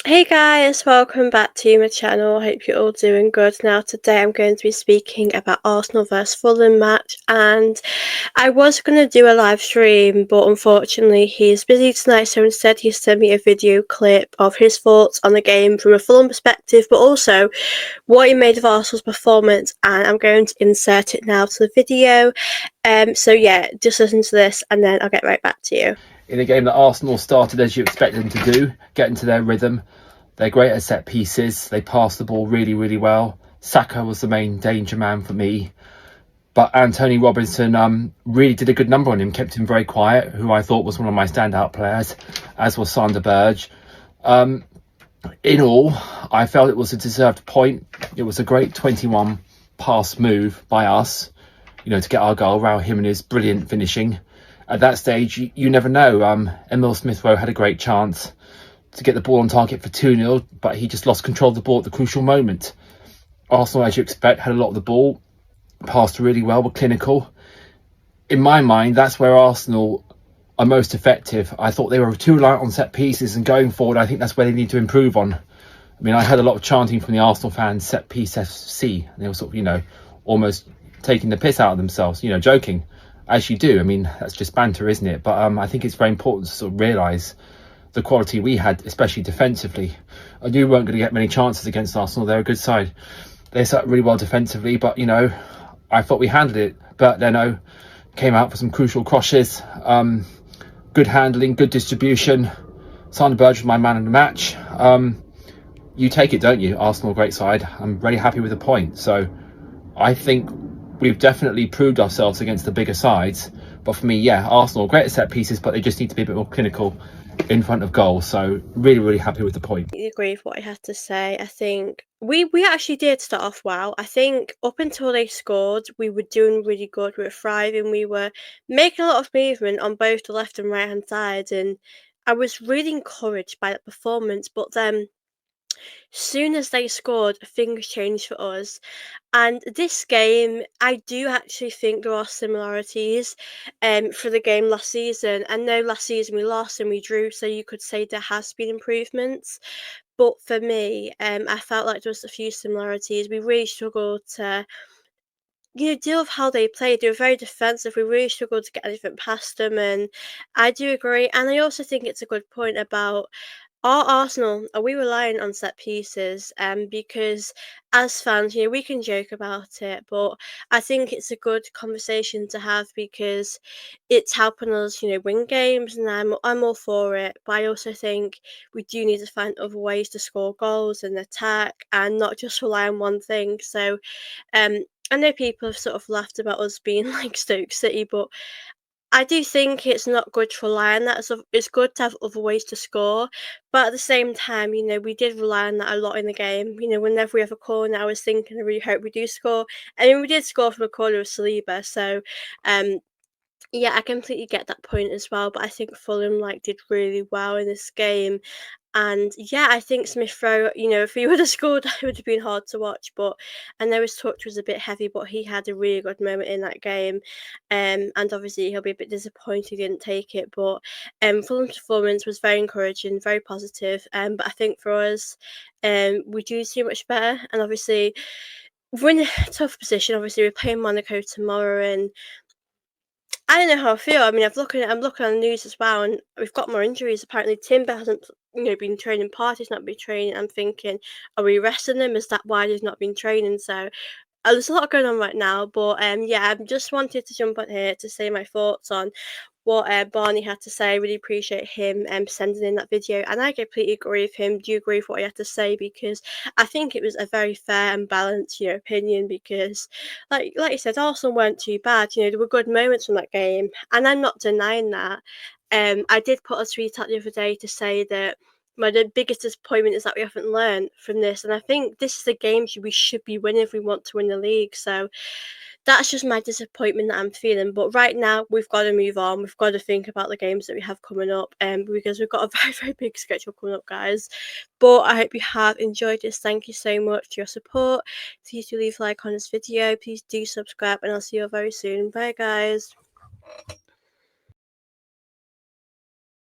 Hey guys, welcome back to my channel. I hope you're all doing good. Now today I'm going to be speaking about Arsenal vs Fulham match, and I was going to do a live stream, but unfortunately he's busy tonight, so instead he sent me a video clip of his thoughts on the game from a Fulham perspective, but also what he made of Arsenal's performance, and I'm going to insert it now to the video. So yeah, just listen to this and then I'll get right back to you. In a game that Arsenal started as you expect them to do, get into their rhythm. They're great at set pieces. They pass the ball really, really well. Saka was the main danger man for me. But Antonee Robinson really did a good number on him, kept him very quiet, who I thought was one of my standout players, as was Sander Berge. In all, I felt it was a deserved point. It was a great 21 pass move by us, to get our goal. Raul Jimenez, brilliant finishing. At that stage, you never know. Emil Smith-Rowe had a great chance to get the ball on target for 2-0, but he just lost control of the ball at the crucial moment. Arsenal, as you expect, had a lot of the ball, passed really well, were clinical. In my mind, that's where Arsenal are most effective. I thought they were too reliant on set pieces, and going forward, I think that's where they need to improve on. I mean, I heard a lot of chanting from the Arsenal fans, set piece FC, and they were sort of, almost taking the piss out of themselves, joking. As you do. I mean, that's just banter, isn't it? But I think it's very important to sort of realise the quality we had, especially defensively. I knew we weren't going to get many chances against Arsenal. They're a good side. They sat really well defensively, but, I thought we handled it. But Leno came out for some crucial crosses. Good handling, good distribution. Sander Berge was my man in the match. You take it, don't you? Arsenal, great side. I'm very happy with the point. So I think we've definitely proved ourselves against the bigger sides. But for me, Arsenal, great at set pieces, but they just need to be a bit more clinical in front of goal. So really, really happy with the point. I agree with what I had to say. I think we actually did start off well. I think up until they scored, we were doing really good. We were thriving. We were making a lot of movement on both the left and right hand side, and I was really encouraged by that performance. But then soon as they scored, things changed for us. And this game, I do actually think there are similarities for the game last season. I know last season we lost and we drew, so you could say there has been improvements. But for me, I felt like there was a few similarities. We really struggled to deal with how they played. They were very defensive. We really struggled to get anything past them, and I do agree. And I also think it's a good point about are Arsenal, are we relying on set pieces? Because as fans, we can joke about it, but I think it's a good conversation to have because it's helping us, win games, and I'm all for it. But I also think we do need to find other ways to score goals and attack, and not just rely on one thing. So, um, I know people have sort of laughed about us being like Stoke City, but I do think it's not good to rely on that. So it's good to have other ways to score, but at the same time, we did rely on that a lot in the game. Whenever we have a corner, I was thinking, I really hope we do score. I mean, we did score from a corner with Saliba, so um, yeah, I completely get that point as well. But I think Fulham did really well in this game, and yeah, I think Smith Rowe, if he would have scored, it would have been hard to watch. But I know his touch was a bit heavy, but he had a really good moment in that game. And obviously he'll be a bit disappointed he didn't take it. But Fulham's performance was very encouraging, very positive. But I think for us, we do too much better. And obviously we're in a tough position. Obviously we're playing Monaco tomorrow, and I don't know how I feel. I mean, I'm looking on the news as well, and we've got more injuries. Apparently, Timber hasn't, been training. Partey's not been training. I'm thinking, are we resting him? Is that why he's not been training? So there's a lot going on right now. But yeah, I just wanted to jump on here to say my thoughts on what Barney had to say. I really appreciate him sending in that video, and I completely agree with him. Do you agree with what he had to say? Because I think it was a very fair and balanced, opinion. Because, like you said, Arsenal weren't too bad. There were good moments from that game, and I'm not denying that. I did put a tweet out the other day to say that the biggest disappointment is that we haven't learned from this, and I think this is the games we should be winning if we want to win the league. So that's just my disappointment that I'm feeling. But right now, we've got to move on. We've got to think about the games that we have coming up, because we've got a very, very big schedule coming up, guys. But I hope you have enjoyed this. Thank you so much for your support. Please do leave a like on this video. Please do subscribe, and I'll see you all very soon. Bye, guys.